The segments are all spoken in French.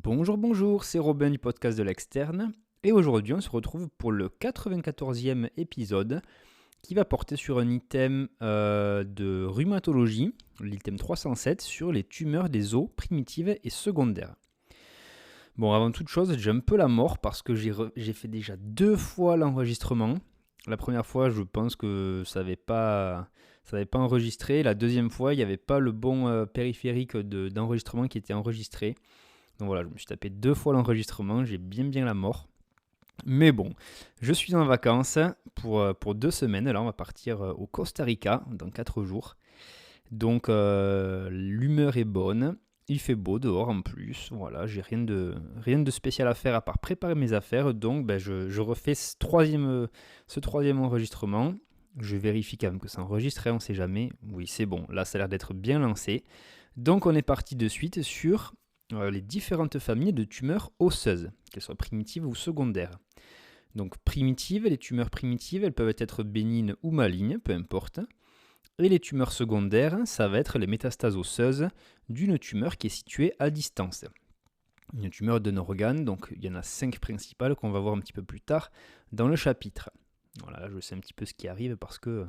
Bonjour, bonjour, c'est Robin du podcast de l'externe. Et aujourd'hui, on se retrouve pour le 94e épisode qui va porter sur un item de rhumatologie, l'item 307, sur les tumeurs des os primitives et secondaires. Bon, avant toute chose, j'ai un peu la mort parce que j'ai fait déjà 2 fois l'enregistrement. La première fois, je pense que ça n'avait pas enregistré. La deuxième fois, il n'y avait pas le bon périphérique d'enregistrement qui était enregistré. Donc voilà, je me suis tapé 2 fois l'enregistrement, j'ai bien la mort. Mais bon, je suis en vacances pour 2 semaines. Là, on va partir au Costa Rica dans 4 jours. Donc l'humeur est bonne. Il fait beau dehors en plus. Voilà, j'ai rien de spécial à faire à part préparer mes affaires. Donc je refais ce troisième enregistrement. Je vérifie quand même que ça enregistre, on ne sait jamais. Oui, c'est bon. Là, ça a l'air d'être bien lancé. Donc on est parti de suite sur les différentes familles de tumeurs osseuses, qu'elles soient primitives ou secondaires. Donc primitives, les tumeurs primitives, elles peuvent être bénignes ou malignes, peu importe. Et les tumeurs secondaires, ça va être les métastases osseuses d'une tumeur qui est située à distance. Une tumeur d'un organe, donc il y en a 5 principales qu'on va voir un petit peu plus tard dans le chapitre. Voilà, je sais un petit peu ce qui arrive parce que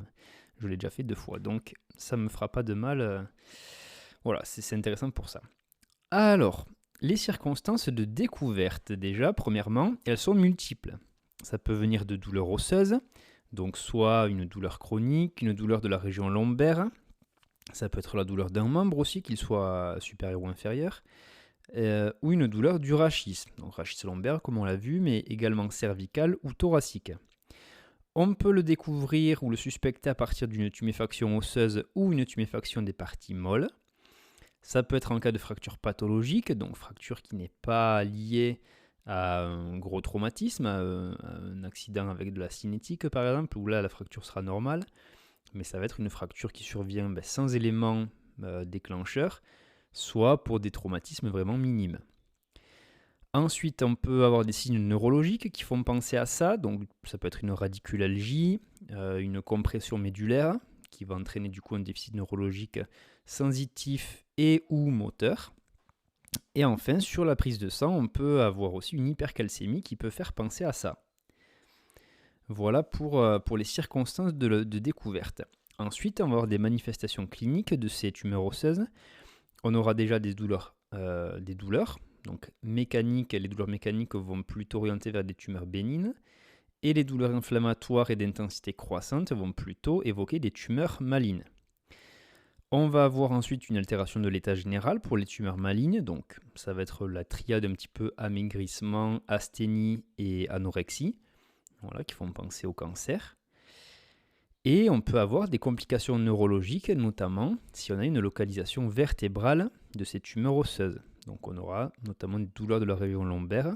je l'ai déjà fait 2 fois, donc ça ne me fera pas de mal. Voilà, c'est intéressant pour ça. Alors, les circonstances de découverte, déjà, premièrement, elles sont multiples. Ça peut venir de douleurs osseuses, donc soit une douleur chronique, une douleur de la région lombaire, ça peut être la douleur d'un membre aussi, qu'il soit supérieur ou inférieur, ou une douleur du rachis, donc rachis lombaire comme on l'a vu, mais également cervical ou thoracique. On peut le découvrir ou le suspecter à partir d'une tuméfaction osseuse ou une tuméfaction des parties molles. Ça peut être en cas de fracture pathologique, donc fracture qui n'est pas liée à un gros traumatisme, à un accident avec de la cinétique par exemple, où là la fracture sera normale, mais ça va être une fracture qui survient sans élément déclencheur, soit pour des traumatismes vraiment minimes. Ensuite, on peut avoir des signes neurologiques qui font penser à ça, donc ça peut être une radiculalgie, une compression médulaire, qui va entraîner du coup un déficit neurologique sensitif et ou moteur. Et enfin, sur la prise de sang, on peut avoir aussi une hypercalcémie qui peut faire penser à ça. Voilà pour les circonstances de découverte. Ensuite, on va avoir des manifestations cliniques de ces tumeurs osseuses. On aura déjà des douleurs. Donc mécaniques, les douleurs mécaniques vont plutôt orienter vers des tumeurs bénignes. Et les douleurs inflammatoires et d'intensité croissante vont plutôt évoquer des tumeurs malignes. On va avoir ensuite une altération de l'état général pour les tumeurs malignes, donc ça va être la triade un petit peu amaigrissement, asthénie et anorexie, voilà, qui font penser au cancer. Et on peut avoir des complications neurologiques, notamment si on a une localisation vertébrale de ces tumeurs osseuses. Donc on aura notamment des douleurs de la région lombaire,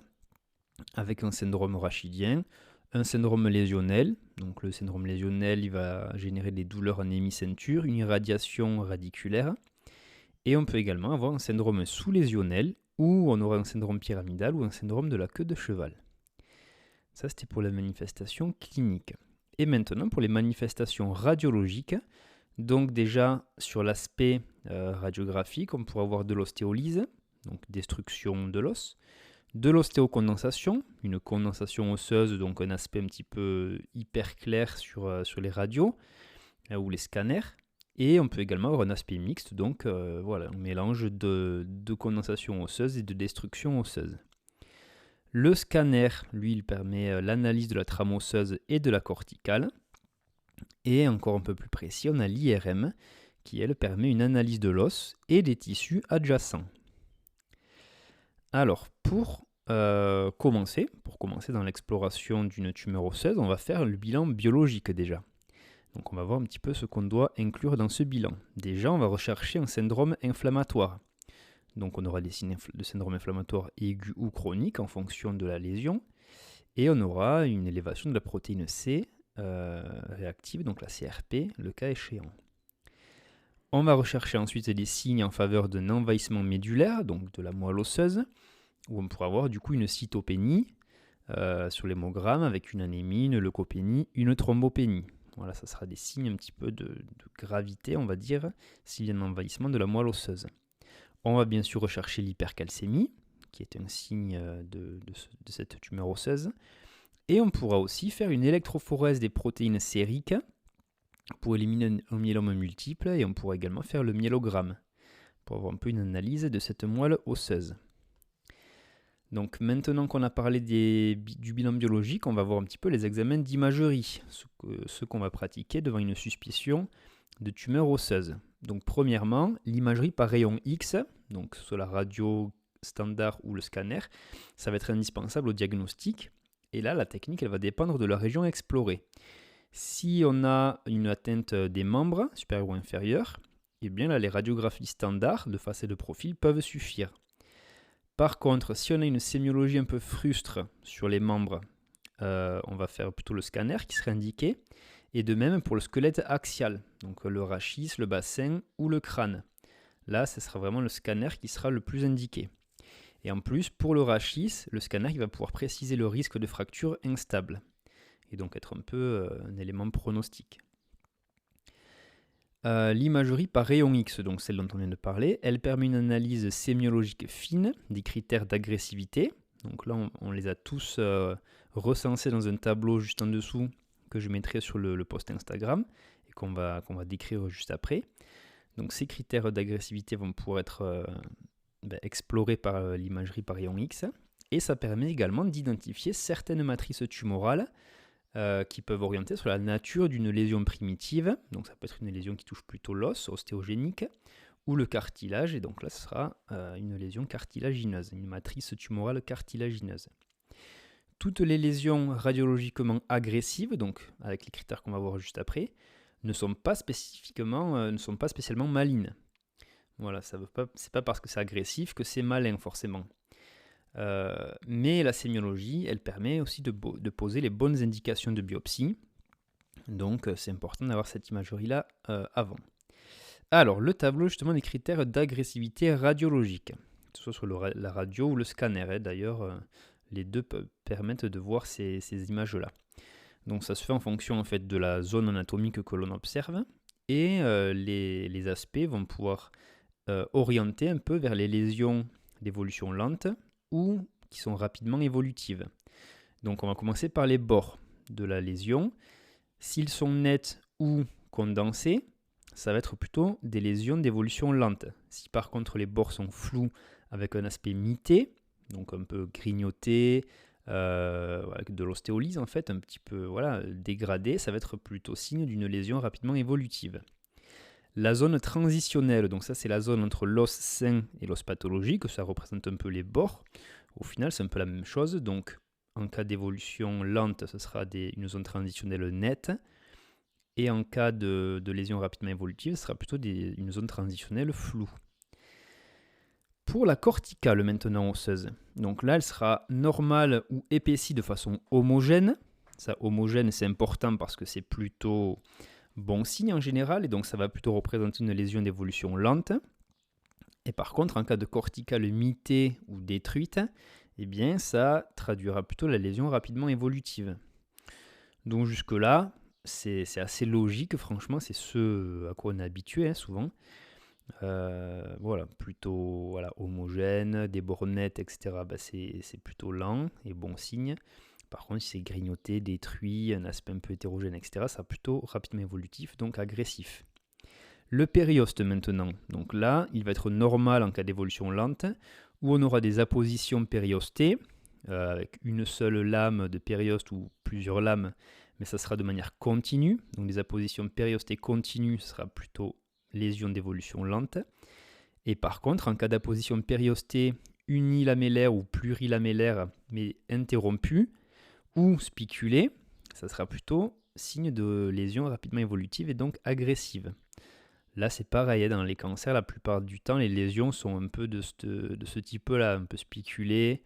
avec un syndrome rachidien, un syndrome lésionnel. Donc le syndrome lésionnel, il va générer des douleurs en hémiceinture, une irradiation radiculaire. Et on peut également avoir un syndrome sous-lésionnel, où on aura un syndrome pyramidal ou un syndrome de la queue de cheval. Ça, c'était pour la manifestation clinique. Et maintenant, pour les manifestations radiologiques, donc déjà sur l'aspect radiographique, on pourra avoir de l'ostéolyse, donc destruction de l'os, de l'ostéocondensation, une condensation osseuse, donc un aspect un petit peu hyper clair sur les radios ou les scanners. Et on peut également avoir un aspect mixte, donc voilà, un mélange de condensation osseuse et de destruction osseuse. Le scanner, lui, il permet l'analyse de la trame osseuse et de la corticale. Et encore un peu plus précis, on a l'IRM, qui elle permet une analyse de l'os et des tissus adjacents. Alors, pour commencer dans l'exploration d'une tumeur osseuse, on va faire le bilan biologique déjà. Donc on va voir un petit peu ce qu'on doit inclure dans ce bilan. Déjà, on va rechercher un syndrome inflammatoire. Donc on aura des signes de syndrome inflammatoire aigu ou chronique en fonction de la lésion. Et on aura une élévation de la protéine C réactive, donc la CRP, le cas échéant. On va rechercher ensuite des signes en faveur d'un envahissement médulaire, donc de la moelle osseuse, où on pourra avoir du coup une cytopénie sur l'hémogramme avec une anémie, une leucopénie, une thrombopénie. Voilà, ça sera des signes un petit peu de gravité, on va dire, s'il y a un envahissement de la moelle osseuse. On va bien sûr rechercher l'hypercalcémie, qui est un signe de cette tumeur osseuse. Et on pourra aussi faire une électrophorèse des protéines sériques pour éliminer un myélome multiple, et on pourra également faire le myélogramme pour avoir un peu une analyse de cette moelle osseuse. Donc maintenant qu'on a parlé du bilan biologique, on va voir un petit peu les examens d'imagerie, ce qu'on va pratiquer devant une suspicion de tumeur osseuse. Donc premièrement, l'imagerie par rayon X, donc soit la radio standard ou le scanner, ça va être indispensable au diagnostic. Et là, la technique, elle va dépendre de la région explorée. Si on a une atteinte des membres, supérieurs ou inférieurs, eh bien là, les radiographies standards de face et de profil peuvent suffire. Par contre, si on a une sémiologie un peu frustre sur les membres, on va faire plutôt le scanner qui serait indiqué. Et de même pour le squelette axial, donc le rachis, le bassin ou le crâne. Là, ce sera vraiment le scanner qui sera le plus indiqué. Et en plus, pour le rachis, le scanner il va pouvoir préciser le risque de fracture instable. Et donc être un peu un élément pronostique. L'imagerie par rayon X, donc celle dont on vient de parler, elle permet une analyse sémiologique fine des critères d'agressivité. Donc là, on les a tous recensés dans un tableau juste en dessous que je mettrai sur le post Instagram et qu'on va décrire juste après. Donc ces critères d'agressivité vont pouvoir être explorés par l'imagerie par rayon X, et ça permet également d'identifier certaines matrices tumorales qui peuvent orienter sur la nature d'une lésion primitive. Donc ça peut être une lésion qui touche plutôt l'os, ostéogénique, ou le cartilage, et donc là ce sera une lésion cartilagineuse, une matrice tumorale cartilagineuse. Toutes les lésions radiologiquement agressives, donc avec les critères qu'on va voir juste après, ne sont pas spécialement malignes. Voilà, c'est pas parce que c'est agressif que c'est malin forcément. Mais la sémiologie, elle permet aussi de poser les bonnes indications de biopsie. Donc c'est important d'avoir cette imagerie-là avant. Alors, le tableau justement des critères d'agressivité radiologique, que ce soit sur la radio ou le scanner, d'ailleurs, les deux permettent de voir ces images-là. Donc ça se fait en fonction en fait de la zone anatomique que l'on observe, et les aspects vont pouvoir orienter un peu vers les lésions d'évolution lente ou qui sont rapidement évolutives. Donc on va commencer par les bords de la lésion. S'ils sont nets ou condensés, ça va être plutôt des lésions d'évolution lente. Si par contre les bords sont flous avec un aspect mité, donc un peu grignoté, avec de l'ostéolyse en fait, un petit peu dégradé, ça va être plutôt signe d'une lésion rapidement évolutive. La zone transitionnelle, donc ça c'est la zone entre l'os sain et l'os pathologique, ça représente un peu les bords. Au final c'est un peu la même chose, donc en cas d'évolution lente, ce sera une zone transitionnelle nette, et en cas de lésion rapidement évolutive, ce sera plutôt une zone transitionnelle floue. Pour la corticale maintenant osseuse, donc là elle sera normale ou épaissie de façon homogène. Ça, homogène, c'est important parce que c'est plutôt bon signe en général, et donc ça va plutôt représenter une lésion d'évolution lente. Et par contre, en cas de corticale mitée ou détruite, eh bien ça traduira plutôt la lésion rapidement évolutive. Donc jusque-là, c'est assez logique, franchement, c'est ce à quoi on est habitué souvent. Plutôt homogène, des bords nets, etc. C'est plutôt lent et bon signe. Par contre, si c'est grignoté, détruit, un aspect un peu hétérogène, etc., ça sera plutôt rapidement évolutif, donc agressif. Le périoste maintenant, donc là, il va être normal en cas d'évolution lente, où on aura des appositions périostées, avec une seule lame de périoste ou plusieurs lames, mais ça sera de manière continue. Donc des appositions périostées continues, ce sera plutôt lésion d'évolution lente. Et par contre, en cas d'apposition périostée unilamellaire ou plurilamellaire, mais interrompue, ou spiculée, ça sera plutôt signe de lésion rapidement évolutive et donc agressive. Là, c'est pareil, dans les cancers, la plupart du temps, les lésions sont un peu de ce type-là, un peu spiculées,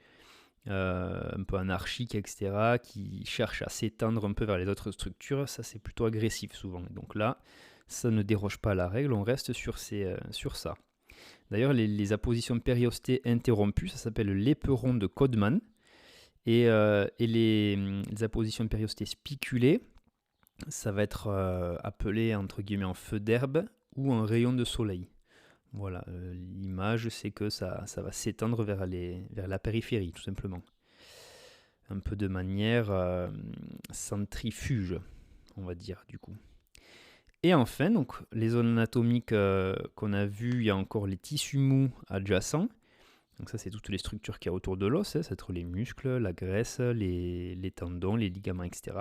un peu anarchiques, etc., qui cherchent à s'étendre un peu vers les autres structures. Ça, c'est plutôt agressif souvent. Donc là, ça ne déroge pas à la règle, on reste sur ça. D'ailleurs, les appositions périostées interrompues, ça s'appelle l'éperon de Codman. Et les appositions périostées spiculées, ça va être appelé entre guillemets en feu d'herbe ou en rayon de soleil. Voilà, l'image, c'est que ça va s'étendre vers la périphérie, tout simplement. Un peu de manière centrifuge, on va dire, du coup. Et enfin, donc, les zones anatomiques qu'on a vues, il y a encore les tissus mous adjacents. Donc ça, c'est toutes les structures qu'il y a autour de l'os, c'est-à-dire les muscles, la graisse, les tendons, les ligaments, etc.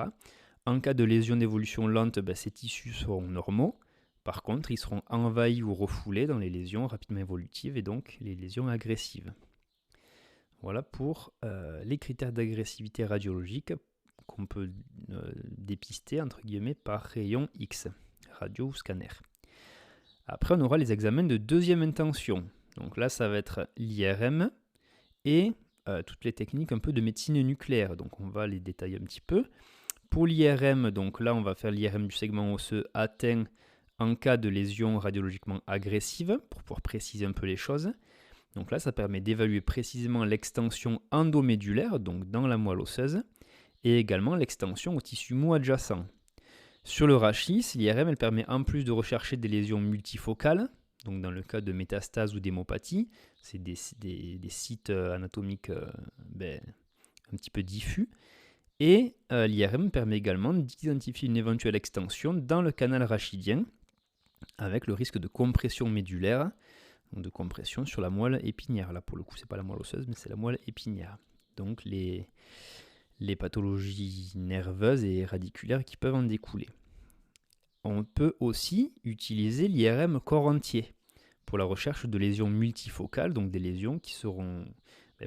En cas de lésion d'évolution lente, ces tissus seront normaux. Par contre, ils seront envahis ou refoulés dans les lésions rapidement évolutives et donc les lésions agressives. Voilà pour les critères d'agressivité radiologique qu'on peut dépister entre guillemets par rayon X, radio ou scanner. Après, on aura les examens de deuxième intention. Donc là, ça va être l'IRM et toutes les techniques un peu de médecine nucléaire. Donc on va les détailler un petit peu. Pour l'IRM, donc là, on va faire l'IRM du segment osseux atteint en cas de lésion radiologiquement agressive, pour pouvoir préciser un peu les choses. Donc là, ça permet d'évaluer précisément l'extension endomédulaire, donc dans la moelle osseuse, et également l'extension au tissu mou adjacent. Sur le rachis, l'IRM elle permet en plus de rechercher des lésions multifocales, donc dans le cas de métastases ou d'hémopathie, c'est des sites anatomiques un petit peu diffus. Et l'IRM permet également d'identifier une éventuelle extension dans le canal rachidien, avec le risque de compression médulaire, donc de compression sur la moelle épinière. Là, pour le coup, c'est pas la moelle osseuse, mais c'est la moelle épinière. Donc les pathologies nerveuses et radiculaires qui peuvent en découler. On peut aussi utiliser l'IRM corps entier pour la recherche de lésions multifocales, donc des lésions qui seront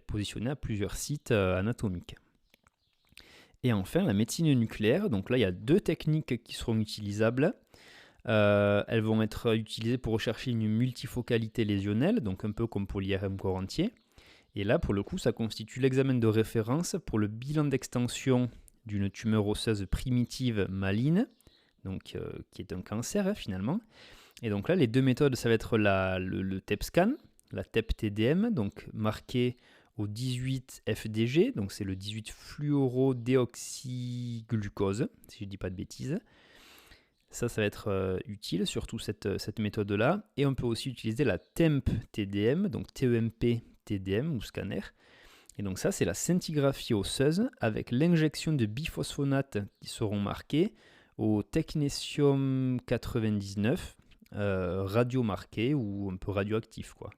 positionnées à plusieurs sites anatomiques. Et enfin, la médecine nucléaire. Donc là, il y a deux techniques qui seront utilisables. Elles vont être utilisées pour rechercher une multifocalité lésionnelle, donc un peu comme pour l'IRM corps entier. Et là, pour le coup, ça constitue l'examen de référence pour le bilan d'extension d'une tumeur osseuse primitive maligne, donc, qui est un cancer finalement. Et donc là, les deux méthodes, ça va être le TEP scan, la TEP-TDM, donc marqué au 18 FDG, donc c'est le 18 fluorodéoxyglucose, si je ne dis pas de bêtises. Ça va être utile, surtout cette méthode-là. Et on peut aussi utiliser la TEMP-TDM, donc TEMP-TDM ou scanner. Et donc ça, c'est la scintigraphie osseuse avec l'injection de biphosphonates qui seront marqués au technétium 99, radiomarqué ou un peu radioactif, quoi.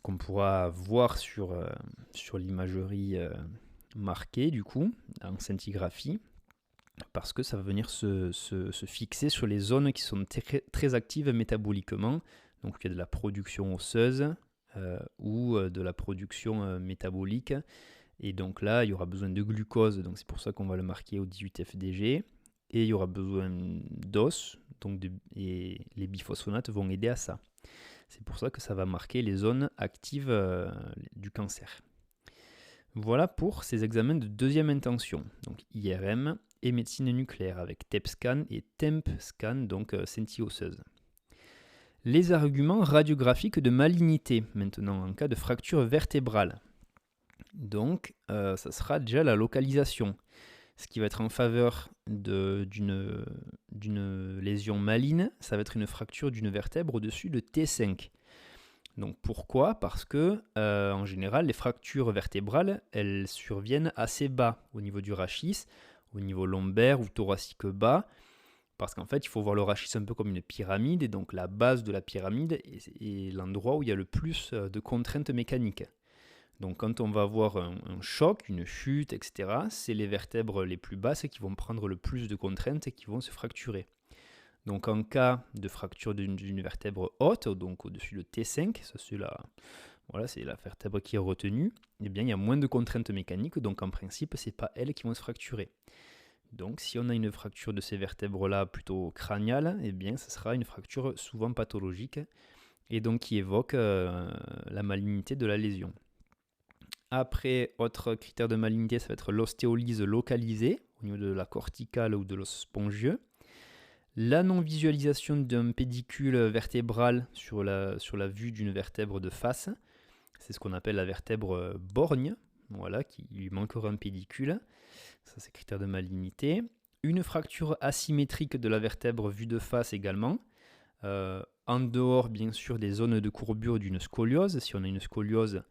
Qu'on pourra voir sur l'imagerie marquée, du coup, en scintigraphie, parce que ça va venir se fixer sur les zones qui sont très actives métaboliquement. Donc il y a de la production osseuse ou de la production métabolique. Et donc là, il y aura besoin de glucose, donc c'est pour ça qu'on va le marquer au 18 FDG. Et il y aura besoin d'os, et les biphosphonates vont aider à ça. C'est pour ça que ça va marquer les zones actives du cancer. Voilà pour ces examens de deuxième intention, donc IRM et médecine nucléaire avec TEP scan et TEMP scan, donc scinti-osseuse. Les arguments radiographiques de malignité, maintenant en cas de fracture vertébrale. Donc ça sera déjà la localisation, ce qui va être en faveur d'une lésion maligne, ça va être une fracture d'une vertèbre au-dessus de T5. Donc pourquoi ? Parce que en général, les fractures vertébrales, elles surviennent assez bas au niveau du rachis, au niveau lombaire ou thoracique bas, parce qu'en fait, il faut voir le rachis un peu comme une pyramide, et donc la base de la pyramide est l'endroit où il y a le plus de contraintes mécaniques. Donc quand on va avoir un choc, une chute, etc., c'est les vertèbres les plus basses qui vont prendre le plus de contraintes et qui vont se fracturer. Donc en cas de fracture d'une vertèbre haute, donc au-dessus de T5, ça c'est la vertèbre qui est retenue, eh bien il y a moins de contraintes mécaniques, donc en principe ce n'est pas elles qui vont se fracturer. Donc si on a une fracture de ces vertèbres-là plutôt crâniale, eh bien ce sera une fracture souvent pathologique et donc qui évoque la malignité de la lésion. Après, autre critère de malignité, ça va être l'ostéolyse localisée au niveau de la corticale ou de l'os spongieux. La non-visualisation d'un pédicule vertébral sur la vue d'une vertèbre de face, c'est ce qu'on appelle la vertèbre borgne, voilà, qui lui manquera un pédicule. Ça, c'est critère de malignité. Une fracture asymétrique de la vertèbre vue de face également. en dehors bien sûr des zones de courbure d'une scoliose. Si on a une scoliose,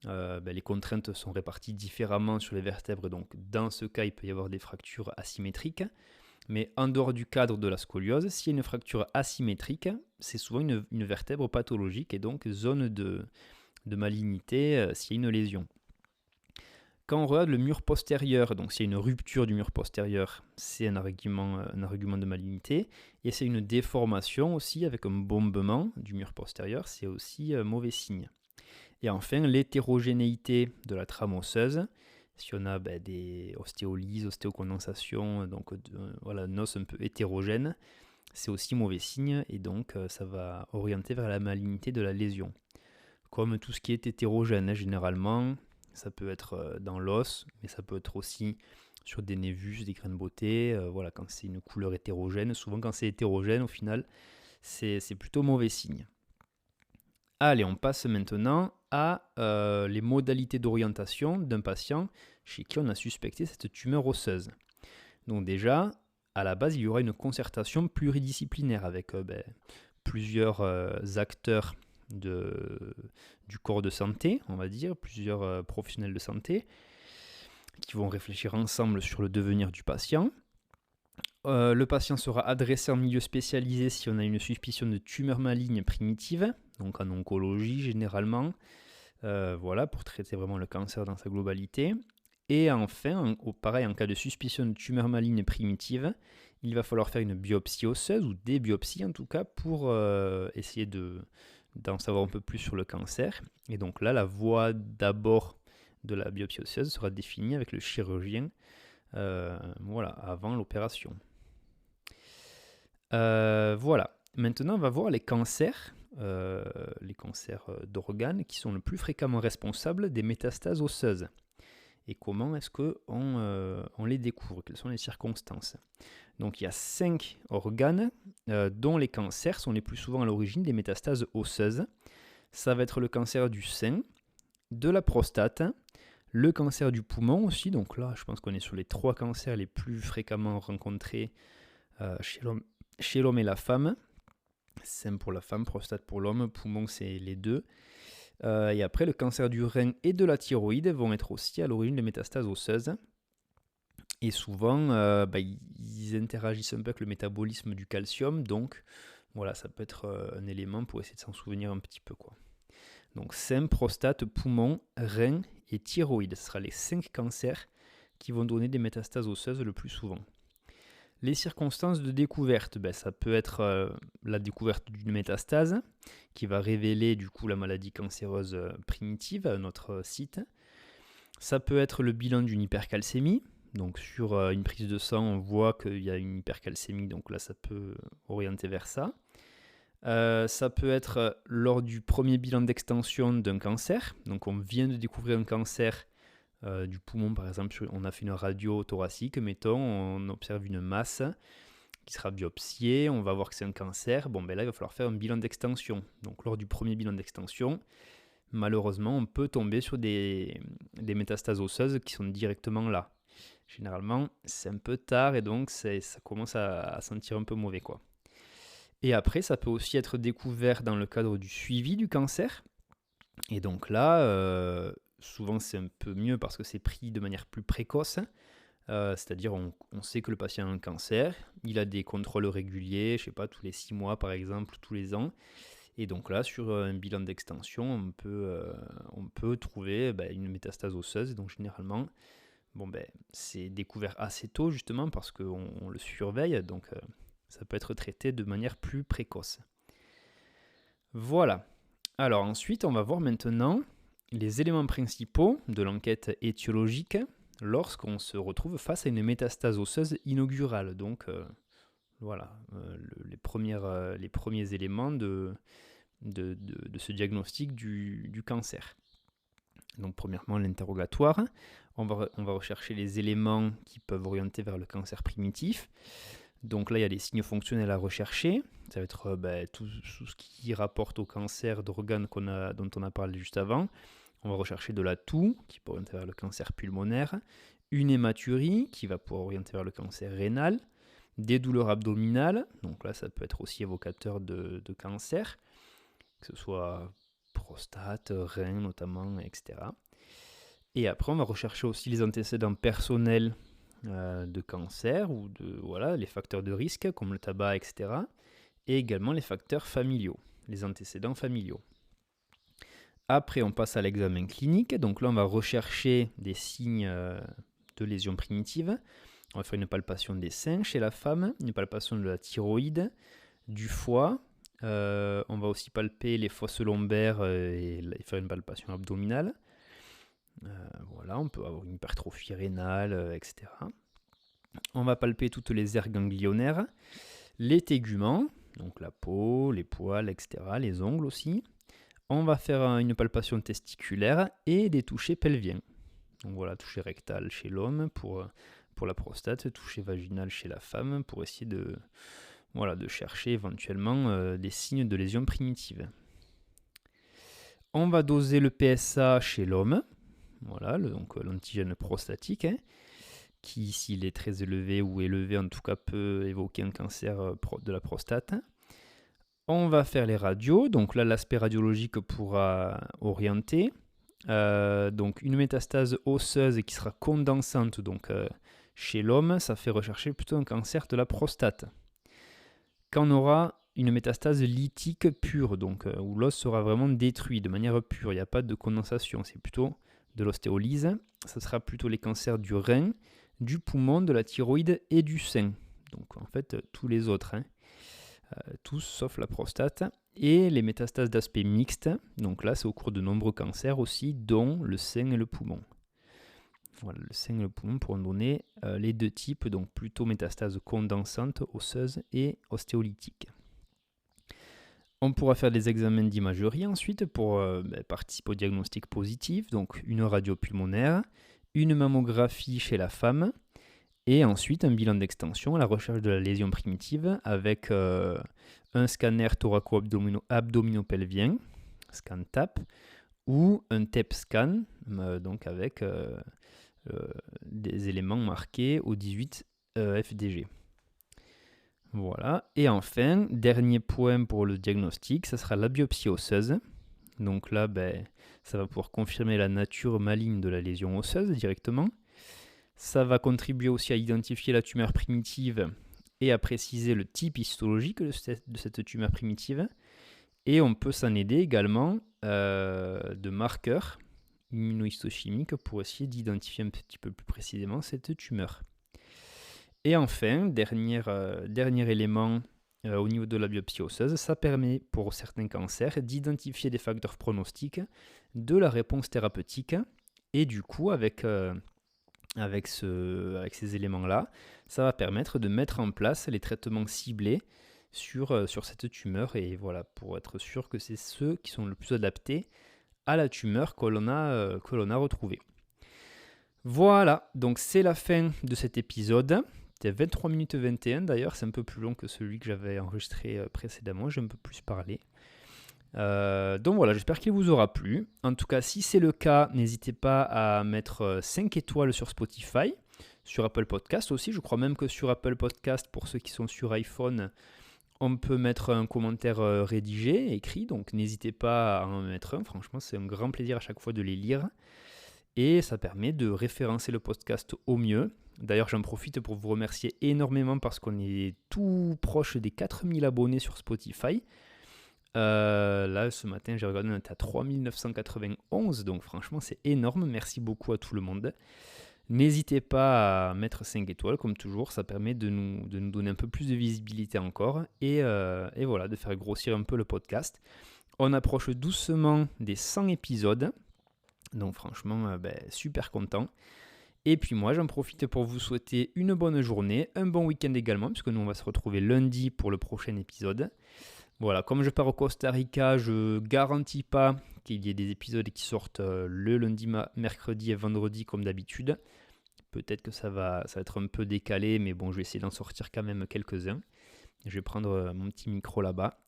les contraintes sont réparties différemment sur les vertèbres, donc dans ce cas il peut y avoir des fractures asymétriques. Mais en dehors du cadre de la scoliose, s'il y a une fracture asymétrique, c'est souvent une vertèbre pathologique et donc zone de malignité s'il y a une lésion. Quand on regarde le mur postérieur, donc s'il y a une rupture du mur postérieur, c'est un argument de malignité. Et c'est une déformation aussi avec un bombement du mur postérieur, c'est aussi mauvais signe. Et enfin, l'hétérogénéité de la trame osseuse. Si on a des ostéolyses, ostéocondensations, donc un os un peu hétérogène, c'est aussi mauvais signe et donc ça va orienter vers la malignité de la lésion. Comme tout ce qui est hétérogène, généralement, ça peut être dans l'os, mais ça peut être aussi sur des névus, des grains de beauté, quand c'est une couleur hétérogène. Souvent quand c'est hétérogène, au final, c'est plutôt mauvais signe. Allez, on passe maintenant à les modalités d'orientation d'un patient chez qui on a suspecté cette tumeur osseuse. Donc déjà, à la base, il y aura une concertation pluridisciplinaire avec plusieurs acteurs du corps de santé, on va dire, plusieurs professionnels de santé qui vont réfléchir ensemble sur le devenir du patient. Le patient sera adressé en milieu spécialisé si on a une suspicion de tumeur maligne primitive, donc en oncologie généralement, pour traiter vraiment le cancer dans sa globalité. Et enfin, pareil, en cas de suspicion de tumeur maligne primitive, il va falloir faire une biopsie osseuse, ou des biopsies en tout cas, pour essayer d'en savoir un peu plus sur le cancer. Et donc là, la voie d'abord de la biopsie osseuse sera définie avec le chirurgien avant l'opération. Maintenant on va voir les cancers d'organes qui sont le plus fréquemment responsables des métastases osseuses. Et comment est-ce qu'on les découvre? Quelles sont les circonstances? Donc il y a 5 organes dont les cancers sont les plus souvent à l'origine des métastases osseuses. Ça va être le cancer du sein, de la prostate, le cancer du poumon aussi. Donc là, je pense qu'on est sur les 3 cancers les plus fréquemment rencontrés chez l'homme et la femme. Sein pour la femme, prostate pour l'homme, poumon c'est les 2. Et après, le cancer du rein et de la thyroïde vont être aussi à l'origine des métastases osseuses. Et souvent, ils interagissent un peu avec le métabolisme du calcium. Donc, ça peut être un élément pour essayer de s'en souvenir un petit peu, quoi. Donc, sein, prostate, poumon, rein et thyroïde. Ce sera les 5 cancers qui vont donner des métastases osseuses le plus souvent. Les circonstances de découverte, ça peut être la découverte d'une métastase qui va révéler du coup la maladie cancéreuse primitive à notre site. Ça peut être le bilan d'une hypercalcémie. Donc sur une prise de sang, on voit qu'il y a une hypercalcémie, donc là ça peut orienter vers ça. Ça peut être lors du premier bilan d'extension d'un cancer. Donc on vient de découvrir un cancer du poumon par exemple, on a fait une radio thoracique, mettons, on observe une masse qui sera biopsiée, on va voir que c'est un cancer, là il va falloir faire un bilan d'extension. Donc lors du premier bilan d'extension, malheureusement on peut tomber sur des métastases osseuses qui sont directement là. Généralement c'est un peu tard et donc ça commence à sentir un peu mauvais, quoi. Et après ça peut aussi être découvert dans le cadre du suivi du cancer. Et donc là, souvent c'est un peu mieux parce que c'est pris de manière plus précoce, c'est-à-dire on sait que le patient a un cancer, il a des contrôles réguliers, je sais pas, tous les 6 mois par exemple, tous les ans, et donc là sur un bilan d'extension on peut trouver une métastase osseuse, et donc généralement c'est découvert assez tôt justement parce qu'on le surveille, donc ça peut être traité de manière plus précoce. Voilà. Alors ensuite on va voir maintenant les éléments principaux de l'enquête étiologique lorsqu'on se retrouve face à une métastase osseuse inaugurale. Donc les premiers éléments de ce diagnostic du cancer. Donc premièrement l'interrogatoire, on va rechercher les éléments qui peuvent orienter vers le cancer primitif. Donc là, il y a des signes fonctionnels à rechercher. Ça va être tout ce qui rapporte au cancer d'organes dont on a parlé juste avant. On va rechercher de la toux, qui peut orienter vers le cancer pulmonaire. Une hématurie, qui va pouvoir orienter vers le cancer rénal. des douleurs abdominales, donc là ça peut être aussi évocateur de cancer, que ce soit prostate, rein notamment, etc. Et après on va rechercher aussi les antécédents personnels de cancer ou les facteurs de risque comme le tabac, etc. Et également les facteurs familiaux, les antécédents familiaux. Après, on passe à l'examen clinique. Donc là, on va rechercher des signes de lésions primitives. On va faire une palpation des seins chez la femme, une palpation de la thyroïde, du foie. On va aussi palper les fosses lombaires et faire une palpation abdominale. On peut avoir une hypertrophie rénale, etc. On va palper toutes les aires ganglionnaires, les téguments, donc la peau, les poils, etc., les ongles aussi. On va faire une palpation testiculaire et des touchés pelviens. Donc voilà, toucher rectal chez l'homme pour la prostate, toucher vaginal chez la femme pour essayer de chercher éventuellement des signes de lésion primitive. On va doser le PSA chez l'homme, donc l'antigène prostatique, qui s'il est très élevé ou élevé en tout cas peut évoquer un cancer de la prostate. On va faire les radios, donc là l'aspect radiologique pourra orienter. Donc une métastase osseuse qui sera condensante chez l'homme, ça fait rechercher plutôt un cancer de la prostate. Quand on aura une métastase lytique pure, où l'os sera vraiment détruit de manière pure, il n'y a pas de condensation, c'est plutôt de l'ostéolyse, ça sera plutôt les cancers du rein, du poumon, de la thyroïde et du sein. Donc en fait tous les autres, tous sauf la prostate, et les métastases d'aspect mixte, donc là c'est au cours de nombreux cancers aussi, dont le sein et le poumon. Voilà, le sein et le poumon pourront donner les deux types, donc plutôt métastases condensantes, osseuses et ostéolytiques. On pourra faire des examens d'imagerie ensuite pour participer au diagnostic positif, donc une radio pulmonaire, une mammographie chez la femme, et ensuite un bilan d'extension à la recherche de la lésion primitive avec un scanner thoraco-abdominopelvien, scan TAP, ou un TEP scan, donc avec des éléments marqués au 18 FDG. Voilà. Et enfin, dernier point pour le diagnostic, ça sera la biopsie osseuse. Donc là, ça va pouvoir confirmer la nature maligne de la lésion osseuse directement. Ça va contribuer aussi à identifier la tumeur primitive et à préciser le type histologique de cette tumeur primitive. Et on peut s'en aider également de marqueurs immunohistochimiques pour essayer d'identifier un petit peu plus précisément cette tumeur. Et enfin, dernier élément au niveau de la biopsie osseuse, ça permet pour certains cancers d'identifier des facteurs pronostiques de la réponse thérapeutique. Et du coup, avec ces éléments-là, ça va permettre de mettre en place les traitements ciblés sur cette tumeur et voilà, pour être sûr que c'est ceux qui sont le plus adaptés à la tumeur que l'on a retrouvée. Voilà, donc c'est la fin de cet épisode. C'était 23 minutes 21 d'ailleurs, c'est un peu plus long que celui que j'avais enregistré précédemment, j'ai un peu plus parlé. Donc voilà, j'espère qu'il vous aura plu. En tout cas, si c'est le cas, n'hésitez pas à mettre 5 étoiles sur Spotify, sur Apple Podcast aussi. Je crois même que sur Apple Podcast, pour ceux qui sont sur iPhone, on peut mettre un commentaire rédigé, écrit. Donc n'hésitez pas à en mettre un. Franchement, c'est un grand plaisir à chaque fois de les lire. Et ça permet de référencer le podcast au mieux. D'ailleurs, j'en profite pour vous remercier énormément parce qu'on est tout proche des 4000 abonnés sur Spotify. Là, ce matin, j'ai regardé, on était à 3991, donc franchement, c'est énorme. Merci beaucoup à tout le monde. N'hésitez pas à mettre 5 étoiles, comme toujours, ça permet de nous donner un peu plus de visibilité encore et voilà, de faire grossir un peu le podcast. On approche doucement des 100 épisodes, donc franchement, super content. Et puis moi, j'en profite pour vous souhaiter une bonne journée, un bon week-end également, puisque nous, on va se retrouver lundi pour le prochain épisode. Voilà, comme je pars au Costa Rica, je garantis pas qu'il y ait des épisodes qui sortent le lundi, mercredi et vendredi comme d'habitude. Peut-être que ça va être un peu décalé, mais bon, je vais essayer d'en sortir quand même quelques-uns. Je vais prendre mon petit micro là-bas.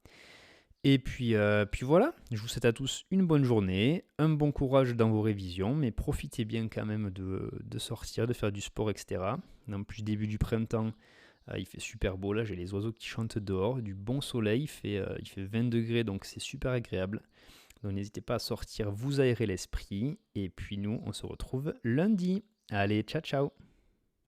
Et puis voilà, je vous souhaite à tous une bonne journée, un bon courage dans vos révisions, mais profitez bien quand même de sortir, de faire du sport, etc. En plus, début du printemps, Il fait super beau là, j'ai les oiseaux qui chantent dehors, du bon soleil, il fait 20 degrés donc c'est super agréable. Donc n'hésitez pas à sortir, vous aérer l'esprit. Et puis nous, on se retrouve lundi. Allez, ciao ciao!